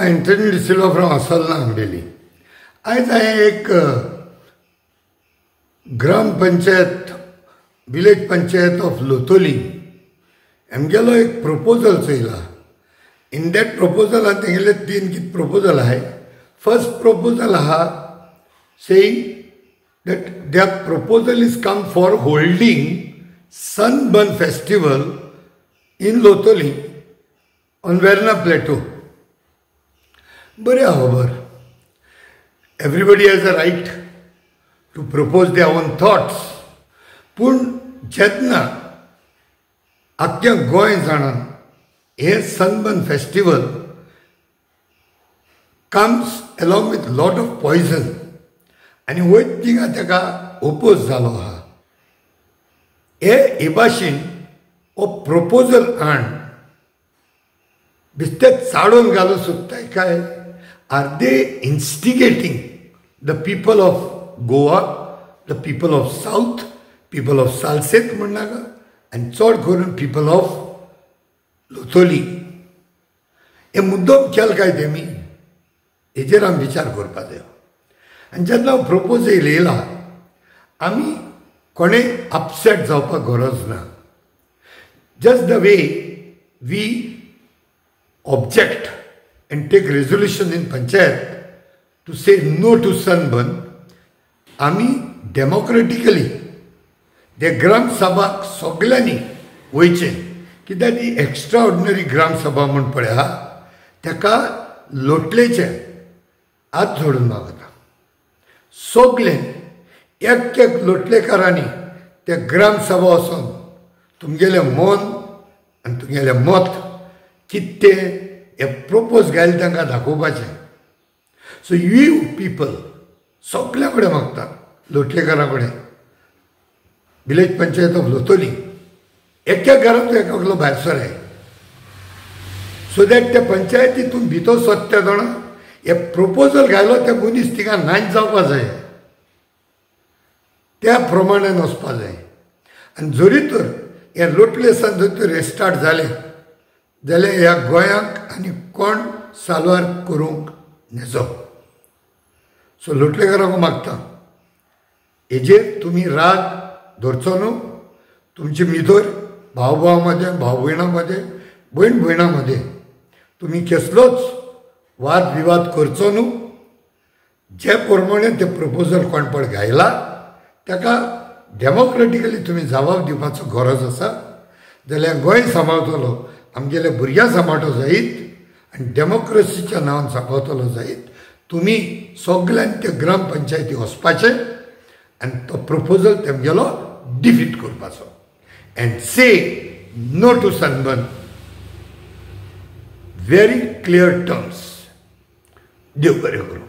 Anthony D'Silva from Assolna Ambelim. आयज हांवें एक ग्राम पंचायत विलेज पंचायत ऑफ लोतोली हेमगेलो एक प्रपोजल चयला. इन दॅट प्रपोजलान तेंगेले 3 कितें प्रपोजल आहाय. फर्स्ट प्रपोजल आहा saying that their proposal is come for holding Sunburn Festival in Lotoli on Verna Plateau. बरे खबर. Everybody has a right to propose their own thoughts. पूण जेन्ना आख्ख्या गोंय जाणान हे Sunburn Festival comes along with lot of poison आनी वयत थिंगा ताका oppose जालो आहा. हे भाशेन हो प्रपोजल हाड बिस्तें चाडोवन घालूं सोदताय काय. Are they instigating the people of Goa, the people of south, people of Salcete म्हणनाका आनी चड करून पीपल ऑफ लोथोली. हे मुद्दम केले काय तेमी हेजेर आमी विचार करपा जायो. आनी जेन्ना प्रपोजल येयला आमी कोणेय अपसेट जावपाक गरज ना. Just the way we object and take resolution in panchayat to say no to Sunburn, आमी डेमोक्रेटिकली ते ग्राम सभाक सगळ्यांनी वयचें. कित्याक ती एक्स्ट्रा ऑर्डिनरी ग्राम सभा म्हूण पळय आहा ताका लोटलेचे हात जोडून मागता. सगळे एक एक लोटलेकारांनी ते ग्राम सभा वचून तुमगेलें मन आनी तुमगेलें मत कितें हे प्रपोज घायलें तांकां दाखोवपाचें. सो यू पीपल सगळ्या कडेन मागता, लोटलेकारा कडेन, विलेज पंचायत ऑफ लोतोली, एक घरांतलो एकलो भायर सराय सो दॅट त्या पंचायतीतून भितर सरता जाणा हे प्रपोजल घायलो ते मनीस थिंगा नाच जावपा जाय, त्या प्रमाणें वचपा जाय. आनी जरी तर हे लोटलेसान जर तर रेस्टार्ट जालें जाल्यार ह्या गोंयांक आनी कोण साल्वार करूंक नजो. सो लोटलेकारांक मागता हेजेर तुमी राग धरचो न्हू. तुमची भितर भाव भावा मदें, भाव भयणां मदें, भयण भयणां मदें तुमी कसलोच वाद विवाद करचो न्हू. जे प्रमाणे ते प्रपोजल कोण पळय घायला ताका डेमोक्रेटिकली तुमी जबाब दिवपाचो गरज आसा. जाल्यार गोंय सांबाळटलो, आमगेले भुरग्यां सांबाळटो जायत आनी डेमोक्रेसीच्या नांवान सांबाळटलो जायत. तुमी सगळ्यांनी ते ग्राम पंचायती वचपाचें आनी तो प्रपोजल तेमगेलो डिफीट करपाचो and say no to Sunburn. Very clear terms. देव बरें करूं.